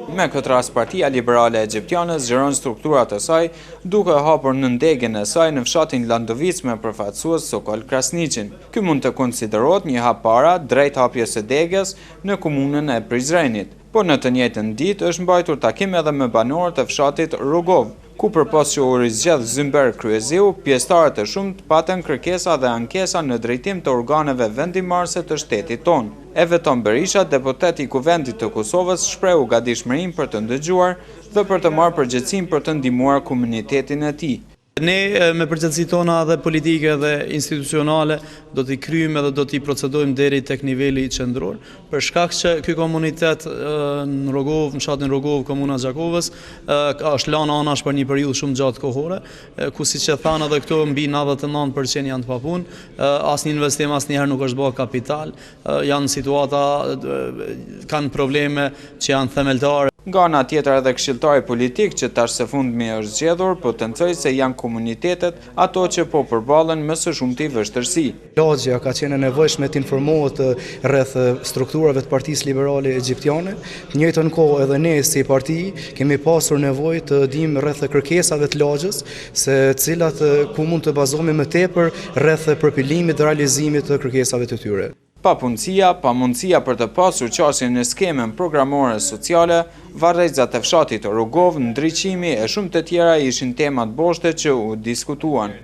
Me këtë rast Partia Liberale Egjiptiane zgjeron strukturat e saj, duke hapur në ndegjen e saj në fshatin Landovic me përfaqësues Sokol Krasniqin. Ky mund të konsiderohet një hap para drejt hapjes së degjes në komunën e Prizrenit. Por në të njëjtën ditë është mbajtur takim edhe me banorët e fshatit Rogov, ku përpas që u rizgjedh Zymber Kryeziu, pjesëtarët e shumt patën kërkesa dhe ankesa në drejtim të organeve vendimarrëse të shtetit tonë. Everton Berisha, deputet i Kuvendit të Kosovës, shprehu gatishmërinë për të ndëgjuar dhe për të marrë përgjegjësinë për të ndihmuar komunitetin e tij. Ne me përgjegjësitë tona dhe politike dhe institucionale do t'i kryjmë dhe do t'i procedojmë deri tek niveli qendror, për shkak që ky komunitet në Rogov, në fshatin Rogov, komuna Gjakovës, është lënë anash për një periudhë shumë gjatë kohore, ku siç e thanë edhe këto mbi 99% janë të papunë, asnjë investim asnjëherë nuk është bërë kapital, janë situata, kanë probleme që janë themeltare. Nga ana tjetër edhe këshilltari politik që tash së fundmi është zgjedhur, potencoi se janë komunitetet ato që po përballen më së shumti vështirësi. Lagja ka qenë e nevojshme të informohet rreth strukturave të Partisë Liberale Egjiptiane. Në njëjtën kohë edhe ne si parti kemi pasur nevojë të dimë rreth kërkesave të lagjës, se cilat ku mund të bazohemi më tepër rreth përpilimit dhe realizimit të kërkesave të tyre. Papunësia, pamundësia për të pasur qasje në skemen programore sociale, varrezat e fshatit Rogov, ndriçimi e shumë të tjera ishin temat boshte që u diskutuan.